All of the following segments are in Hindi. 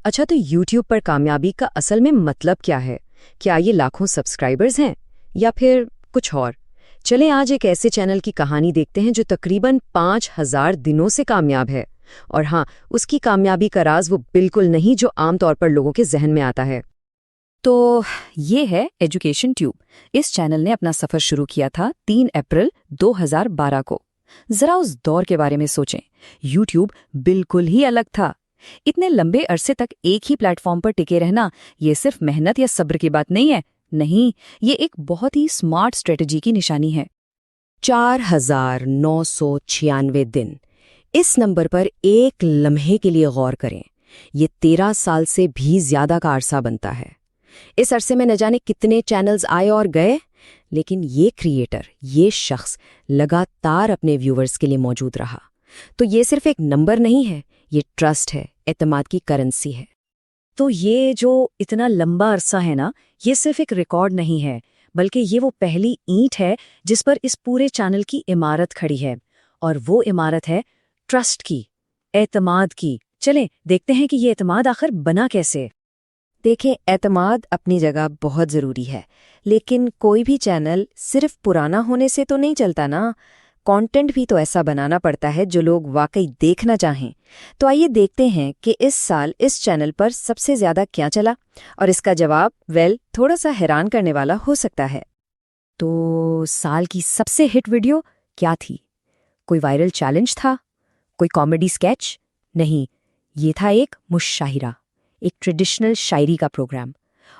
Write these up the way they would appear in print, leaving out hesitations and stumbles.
अच्छा, तो YouTube पर कामयाबी का असल में मतलब क्या है? क्या ये लाखों सब्सक्राइबर्स हैं या फिर कुछ और? चलें आज एक ऐसे चैनल की कहानी देखते हैं जो तकरीबन 5000 दिनों से कामयाब है। और हाँ, उसकी कामयाबी का राज वो बिल्कुल नहीं जो आमतौर पर लोगों के जहन में आता है। तो ये है एजुकेशन ट्यूब। इस चैनल ने अपना सफर शुरू किया था 3 अप्रैल 2012 को। जरा उस दौर के बारे में सोचें। यूट्यूब बिल्कुल ही अलग था। इतने लंबे अरसे तक एक ही प्लेटफॉर्म पर टिके रहना ये सिर्फ मेहनत या सब्र की बात नहीं है। नहीं, ये एक बहुत ही स्मार्ट स्ट्रेटजी की निशानी है। 4996 दिन। इस नंबर पर एक लम्हे के लिए गौर करें। ये 13 साल से भी ज्यादा का अरसा बनता है। इस अरसे में न जाने कितने चैनल्स आए और गए, लेकिन ये क्रिएटर, ये शख्स लगातार अपने व्यूवर्स के लिए मौजूद रहा। तो ये सिर्फ एक नंबर नहीं है, ये ट्रस्ट है, एतमाद की करेंसी है। तो ये जो इतना लंबा अरसा है ना, ये सिर्फ एक रिकॉर्ड नहीं है, बल्कि ये वो पहली ईंट है जिस पर इस पूरे चैनल की इमारत खड़ी है। और वो इमारत है ट्रस्ट की, एतमाद की। चलें देखते हैं कि ये एतमाद आखिर बना कैसे। देखें, एतमाद अपनी जगह बहुत ज़रूरी है, लेकिन कोई भी चैनल सिर्फ पुराना होने से तो नहीं चलता ना। कंटेंट भी तो ऐसा बनाना पड़ता है जो लोग वाकई देखना चाहें। तो आइए देखते हैं कि इस साल इस चैनल पर सबसे ज़्यादा क्या चला, और इसका जवाब थोड़ा सा हैरान करने वाला हो सकता है। तो साल की सबसे हिट वीडियो क्या थी? कोई वायरल चैलेंज था? कोई कॉमेडी स्केच? नहीं, ये था एक मुशाहिरा, एक ट्रेडिशनल शायरी का प्रोग्राम।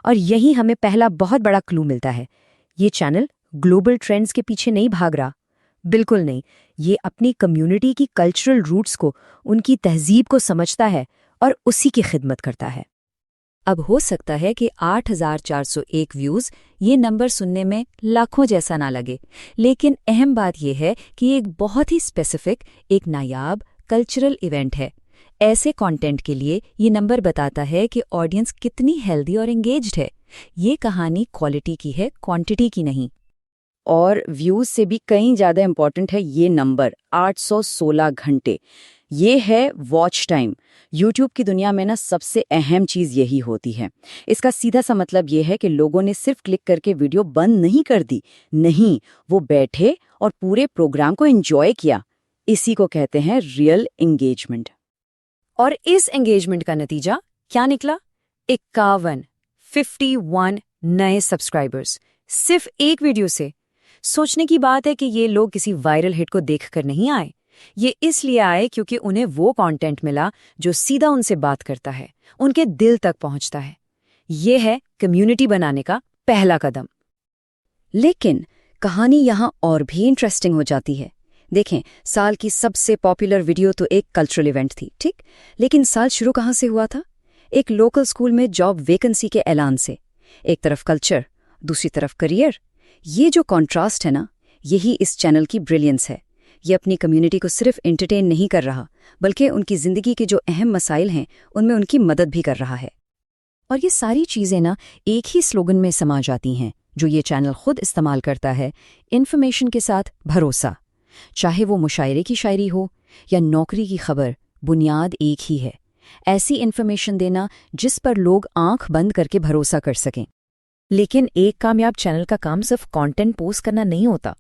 और यही हमें पहला बहुत बड़ा क्लू मिलता है। ये चैनल ग्लोबल ट्रेंड्स के पीछे नहीं भाग रहा, बिल्कुल नहीं। ये अपनी कम्युनिटी की कल्चरल रूट्स को, उनकी तहजीब को समझता है और उसी की खिदमत करता है। अब हो सकता है कि 8401 व्यूज़ ये नंबर सुनने में लाखों जैसा ना लगे, लेकिन अहम बात यह है कि ये एक बहुत ही स्पेसिफिक, एक नायाब कल्चरल इवेंट है। ऐसे कंटेंट के लिए ये नंबर बताता है कि ऑडियंस कितनी हेल्दी और एंगेज्ड है। ये कहानी क्वालिटी की है, क्वांटिटी की नहीं। और व्यूज़ से भी कहीं ज़्यादा इम्पॉर्टेंट है ये नंबर 816 घंटे। ये है वॉच टाइम। यूट्यूब की दुनिया में ना सबसे अहम चीज़ यही होती है। इसका सीधा सा मतलब ये है कि लोगों ने सिर्फ क्लिक करके वीडियो बंद नहीं कर दी, नहीं, वो बैठे और पूरे प्रोग्राम को एंजॉय किया। इसी को कहते हैं रियल एंगेजमेंट। और इस एंगेजमेंट का नतीजा क्या निकला? 51 नए सब्सक्राइबर्स सिर्फ एक वीडियो से। सोचने की बात है कि ये लोग किसी वायरल हिट को देखकर नहीं आए। ये इसलिए आए क्योंकि उन्हें वो कंटेंट मिला जो सीधा उनसे बात करता है, उनके दिल तक पहुंचता है। ये है कम्युनिटी बनाने का पहला कदम। लेकिन कहानी यहाँ और भी इंटरेस्टिंग हो जाती है। देखें, साल की सबसे पॉपुलर वीडियो तो एक कल्चरल इवेंट थी, ठीक? लेकिन साल शुरू कहाँ से हुआ था? एक लोकल स्कूल में जॉब वैकेंसी के ऐलान से। एक तरफ कल्चर, दूसरी तरफ करियर। ये जो कॉन्ट्रास्ट है ना, यही इस चैनल की ब्रिलियंस है। ये अपनी कम्युनिटी को सिर्फ एंटरटेन नहीं कर रहा, बल्कि उनकी ज़िंदगी के जो अहम मसाइल हैं उनमें उनकी मदद भी कर रहा है। और ये सारी चीज़ें ना एक ही स्लोगन में समा जाती हैं जो ये चैनल खुद इस्तेमाल करता है, इन्फॉर्मेशन के साथ भरोसा। चाहे वो मुशायरे की शायरी हो या नौकरी की खबर, बुनियाद एक ही है। ऐसी इन्फॉर्मेशन देना जिस पर लोग आंख बंद करके भरोसा कर सकें। लेकिन एक कामयाब चैनल का काम सिर्फ कंटेंट पोस्ट करना नहीं होता,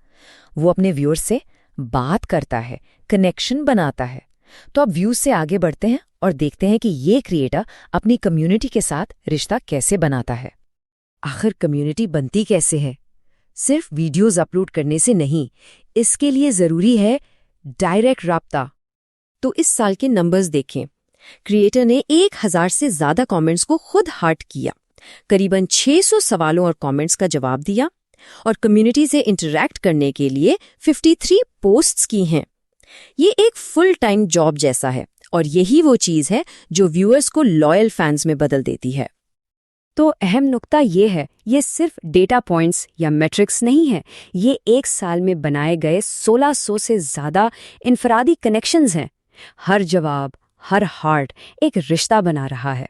वो अपने व्यूअर्स से बात करता है, कनेक्शन बनाता है। तो अब व्यूज से आगे बढ़ते हैं और देखते हैं कि ये क्रिएटर अपनी कम्युनिटी के साथ रिश्ता कैसे बनाता है। आखिर कम्युनिटी बनती कैसे है? सिर्फ वीडियोस अपलोड करने से नहीं, इसके लिए ज़रूरी है डायरेक्ट राब्ता। तो इस साल के नंबर्स देखें। क्रिएटर ने 1000 से ज़्यादा कमेंट्स को खुद हार्ट किया, करीबन 600 सवालों और कमेंट्स का जवाब दिया, और कम्युनिटी से इंटरैक्ट करने के लिए 53 पोस्ट्स की हैं। ये एक फुल टाइम जॉब जैसा है, और यही वो चीज़ है जो व्यूअर्स को लॉयल फैंस में बदल देती है। तो अहम नुक्ता ये है, ये सिर्फ डेटा पॉइंट्स या मैट्रिक्स नहीं है, ये एक साल में बनाए गए 1600 से ज़्यादा इनफरादी कनेक्शंस हैं। हर जवाब, हर हार्ट एक रिश्ता बना रहा है।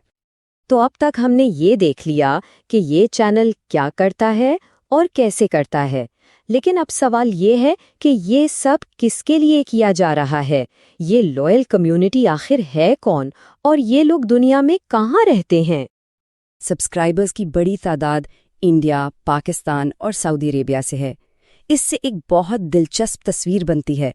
तो अब तक हमने ये देख लिया कि ये चैनल क्या करता है और कैसे करता है, लेकिन अब सवाल ये है कि ये सब किसके लिए किया जा रहा है? ये लॉयल कम्युनिटी आखिर है कौन और ये लोग दुनिया में कहाँ रहते हैं? सब्सक्राइबर्स की बड़ी तादाद इंडिया, पाकिस्तान और सऊदी अरेबिया से है। इससे एक बहुत दिलचस्प तस्वीर बनती है।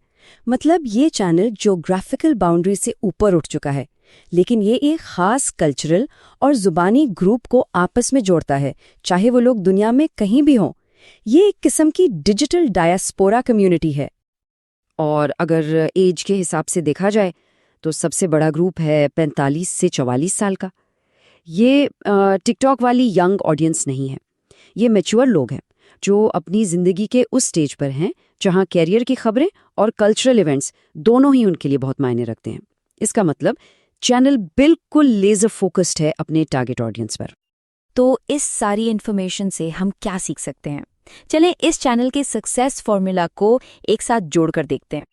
मतलब ये चैनल ज्योग्राफिकल बाउंड्री से ऊपर उठ चुका है, लेकिन ये एक खास कल्चरल और जुबानी ग्रुप को आपस में जोड़ता है, चाहे वो लोग दुनिया में कहीं भी हों। ये एक किस्म की डिजिटल डायस्पोरा कम्युनिटी है। और अगर एज के हिसाब से देखा जाए तो सबसे बड़ा ग्रुप है 45 से 44 साल का। ये टिकटॉक वाली यंग ऑडियंस नहीं है, ये मैच्योर लोग हैं जो अपनी ज़िंदगी के उस स्टेज पर हैं जहां कैरियर की खबरें और कल्चरल इवेंट्स दोनों ही उनके लिए बहुत मायने रखते हैं। इसका मतलब चैनल बिल्कुल लेजर फोकस्ड है अपने टारगेट ऑडियंस पर। तो इस सारी इन्फॉर्मेशन से हम क्या सीख सकते हैं? चलें इस चैनल के सक्सेस फॉर्मूला को एक साथ जोड़कर देखते हैं।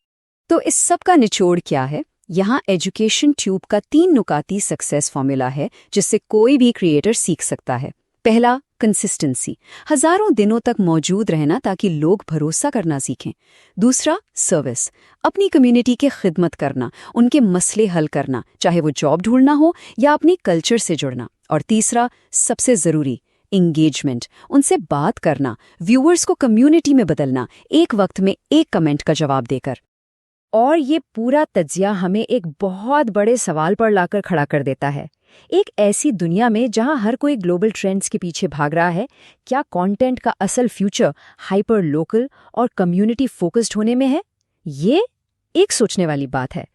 तो इस सब का निचोड़ क्या है? यहाँ एजुकेशन ट्यूब का 3 नुकाती सक्सेस फॉर्मूला है जिससे कोई भी क्रिएटर सीख सकता है। पहला, कंसिस्टेंसी, हजारों दिनों तक मौजूद रहना ताकि लोग भरोसा करना सीखें। दूसरा, सर्विस, अपनी कम्युनिटी की खिदमत करना, उनके मसले हल करना, चाहे वो जॉब ढूंढना हो या अपनी कल्चर से जुड़ना। और तीसरा, सबसे ज़रूरी, इंगेजमेंट, उनसे बात करना, व्यूअर्स को कम्युनिटी में बदलना, एक वक्त में एक कमेंट का जवाब देकर। और ये पूरा तज्जिया हमें एक बहुत बड़े सवाल पर लाकर खड़ा कर देता है। एक ऐसी दुनिया में जहां हर कोई ग्लोबल ट्रेंड्स के पीछे भाग रहा है, क्या कंटेंट का असल फ्यूचर हाइपर लोकल और कम्युनिटी फोकस्ड होने में है? ये एक सोचने वाली बात है।